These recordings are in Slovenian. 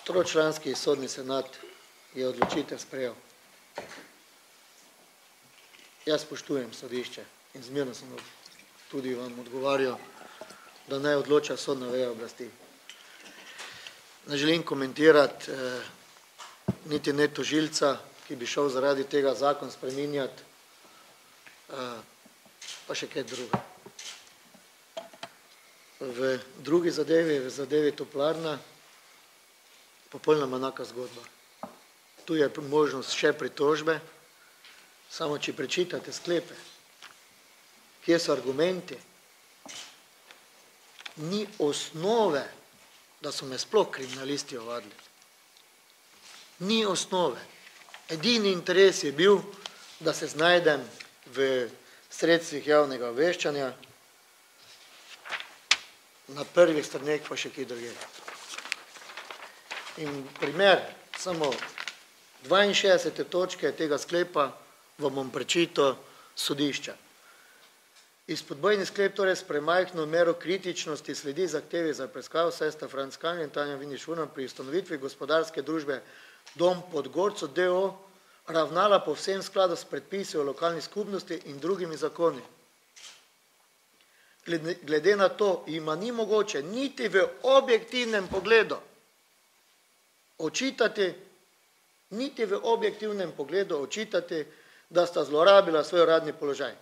Tročlanski sodni senat je odločitev sprejel. Jaz spoštujem sodišče in zmerno sem tudi vam odgovarjal, da naj odloča sodna veja oblasti. Ne želim komentirati niti ne tožilca, ki bi šel zaradi tega zakon spreminjati, pa še kaj druga. V drugi zadevi, v zadevi Toplarna, popolnoma enaka zgodba. Tu je možnost še pritožbe, samo če prečitate sklepe, kje so argumenti, ni osnove, da so me sploh kriminalisti ovadili. Ni osnove. Edini interes je bil, da se znajdem v sredstvih javnega obveščanja, na prvih straneh pa še kaj drugega. In primer, samo 62. točke tega sklepa vam bom prečital sodišča. Izpodbojni sklep torej s premajhno mero kritičnosti sledi zahtevi za preiskavo sesta Franc Kangler in Tanja Vinič Furman pri ustanovitvi gospodarske družbe Dom Podgorco d.o. ravnala povsem v skladu s predpisi o lokalni skupnosti in drugimi zakoni. Glede na to jima ni mogoče niti v objektivnem pogledu očitati, da sta zlorabila svoj uradni položaj.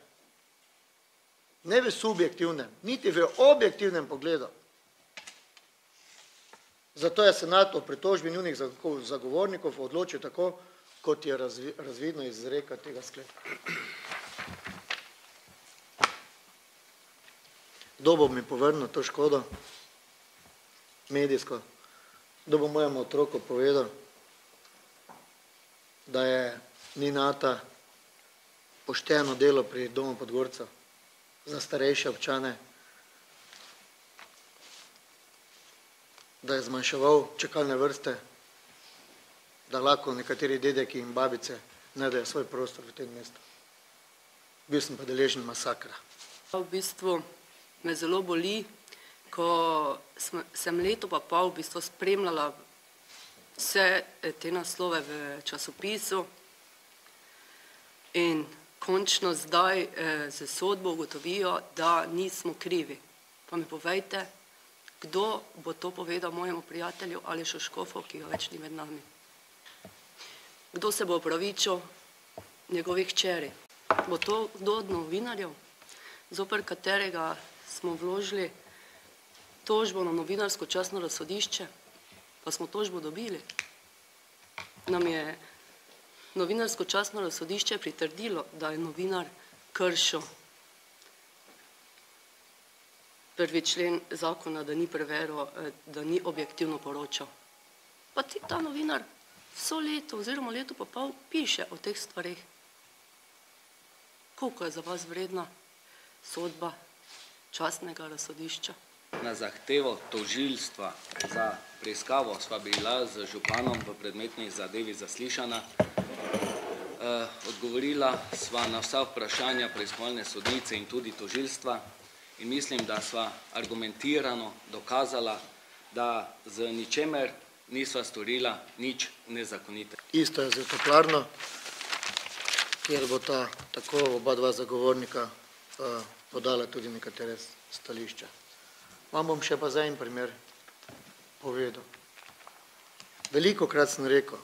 Ne v subjektivnem, niti v objektivnem pogledu. Zato je senat o pritožbi njunih zagovornikov odločil tako, kot je razvidno iz izreka tega sklepa. Kdo bo mi povrnil to škodo, medijsko, kdo bo mojemu otroku povedal, da je Ninata pošteno delo pri Domu Podgorcev za starejše občane, da je zmanjševal čakalne vrste, da lahko nekateri dedeki in babice najdejo svoj prostor v tem mestu. Bil sem pa deležen masakra. V bistvu me zelo boli, ko sem leto pa pol v bistvu spremljala vse te naslove v časopisu in končno zdaj z sodbo ugotovijo, da nismo krivi. Pa mi povejte, kdo bo to povedal mojemu prijatelju Alešu Škofu, ki ga več ni med nami. Kdo se bo opravičil njegovih hčeri? Bo to kdo od novinarjev, zoper katerega smo vložili tožbo na novinarsko častno razsodišče, pa smo tožbo dobili. Nam je novinarsko častno razsodišče pritrdilo, da je novinar kršil 1. člen zakona, da ni preveril, da ni objektivno poročal. Pa ti ta novinar vso leto oziroma leto pa pol piše o teh stvareh. Koliko je za vas vredna sodba častnega razsodišča? Na zahtevo tožilstva za preiskavo sva bila z županom v predmetni zadevi zaslišana. Odgovorila sva na vsa vprašanja preiskovalne sodnice in tudi tožilstva in mislim, da sva argumentirano dokazala, da z ničemer nisva storila nič nezakonite. Isto je z Toplarno, kjer bo ta tako oba dva zagovornika podala tudi nekatere stališča. Vam bom še pa za en primer povedal. Velikokrat sem rekel,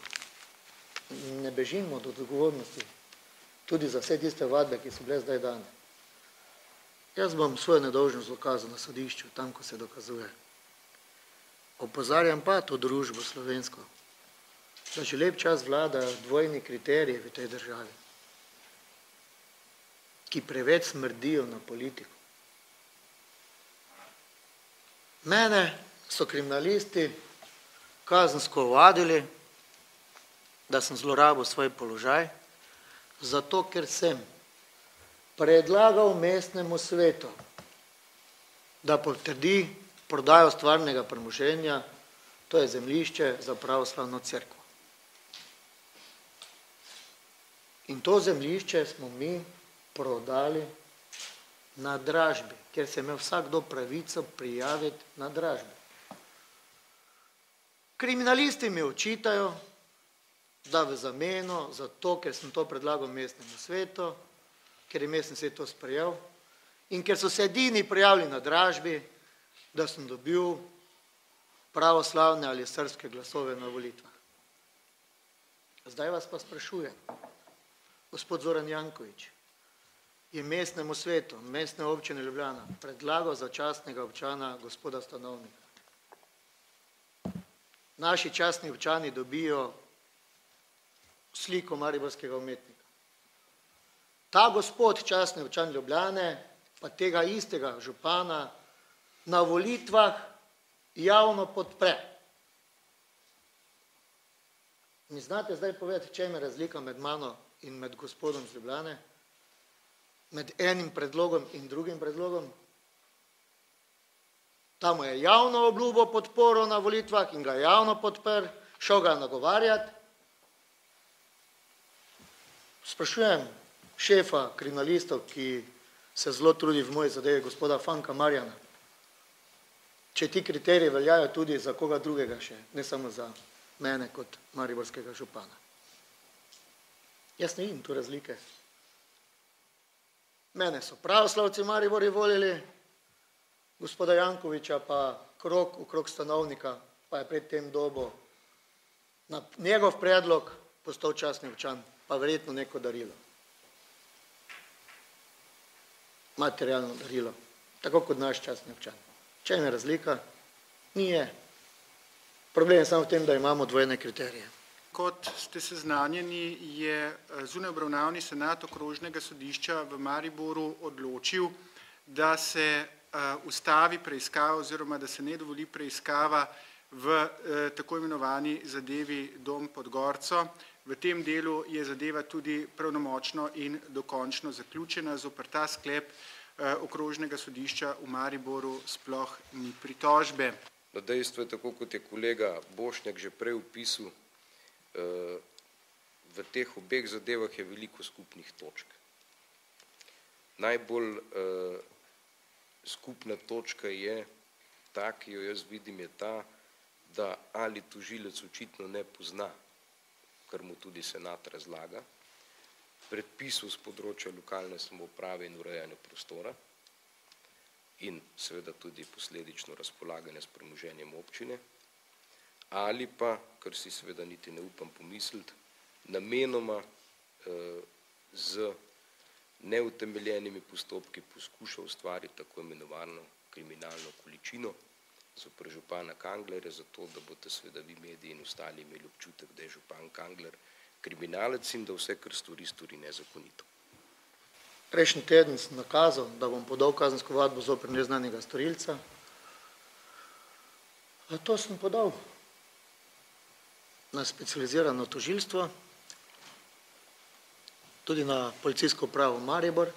ne bežimo od odgovornosti, tudi za vse tiste vadbe, ki so bile zdaj dane. Jaz bom svojo nedolžnost dokazal na sodišču, tam, ko se dokazuje. Opozarjam pa to družbo slovensko, da že lep čas vladajo dvojni kriteriji v tej državi, ki preveč smrdijo na politiko. Mene so kriminalisti kazensko ovadili, da sem zlorabil svoj položaj, zato ker sem predlagal mestnemu svetu, da potrdi prodajo stvarnega premoženja, to je zemljišče za pravoslavno cerkev. In to zemljišče smo mi prodali na dražbi, kjer se imel vsakdo pravico prijaviti na dražbi. Kriminalisti mi očitajo, da v zameno za to, ker sem to predlagal mestnemu svetu, ker je mestni svet to sprejel in ker so se edini prijavili na dražbi, da sem dobil pravoslavne ali srbske glasove na volitvah. Zdaj vas pa sprašujem, gospod Zoran Janković je mestnemu svetu, mestne občine Ljubljana predlagal za častnega občana gospoda Stanovnika. Naši častni občani dobijo sliko mariborskega umetnika. Ta gospod, častni občan Ljubljane, pa tega istega župana na volitvah javno podpre. Mi znate zdaj povedati, v čem je razlika med mano in med gospodom z Ljubljane? Med enim predlogom in drugim predlogom? Ta mu je javno obljubo podporo na volitvah in ga javno podprl, šel ga nagovarjati. Sprašujem šefa kriminalistov, ki se zelo trudi v moji zadevi, gospoda Fanka Marjana, če ti kriteriji veljajo tudi za koga drugega še, ne samo za mene kot mariborskega župana. Jaz ne vidim tu razlike. Mene so pravoslavci Maribori volili, gospoda Jankovića pa krog okrog Stanovnika, pa je pred tem dobo na njegov predlog postal častni občan, pa verjetno neko darilo. Materialno darilo, tako kot naš častni občan. Če je razlika? Nije. Problem je samo v tem, da imamo dvojne kriterije. Kot ste seznanjeni, je zunajobravnavni senat okrožnega sodišča v Mariboru odločil, da se ustavi preiskava oziroma da se ne dovoli preiskava v tako imenovani zadevi Dom pod Gorco. V tem delu je zadeva tudi pravnomočno in dokončno zaključena. Zoper ta sklep okrožnega sodišča v Mariboru sploh ni pritožbe. Dejstvo je, tako kot je kolega Bošnjak že prej opisal, v teh obeh zadevah je veliko skupnih točk. Najbolj skupna točka je ta, ki jo jaz vidim, je ta, da ali tožilec očitno ne pozna, kar mu tudi senat razlaga, predpisov z področja lokalne samouprave in urejanja prostora in seveda tudi posledično razpolaganja s premoženjem občine, ali pa, kar si seveda niti ne upam pomisliti, namenoma z neutemeljenimi postopki poskuša ustvariti tako imenovano kriminalno količino zoper župana Kanglerja, zato da boste seveda vi mediji in ostali imeli občutek, da je župan Kangler kriminalec in da vse, kar stori nezakonito. Prejšnji teden sem nakazal, da bom podal kazensko ovadbo zoper neznanega storilca. A to sem podal na specializirano tožilstvo, tudi na policijsko upravo Maribor,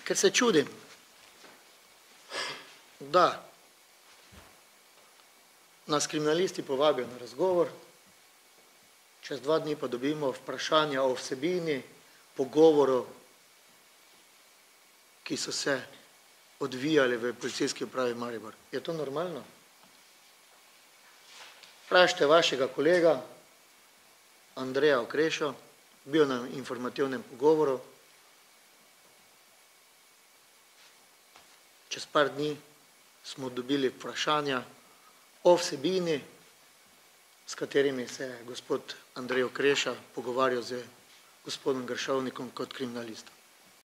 ker se čudim, da nas kriminalisti povabijo na razgovor, čez 2 dni pa dobimo vprašanja o vsebini pogovorov, ki so se odvijali v policijski upravi Maribor. Je to normalno? Vprašajte vašega kolega Andreja Okrešo, bil na informativnem pogovoru. Čez par dni smo dobili vprašanja o vsebini, s katerimi se je gospod Andrej Okreša pogovarjal z gospodom Gršovnikom kot kriminalistom.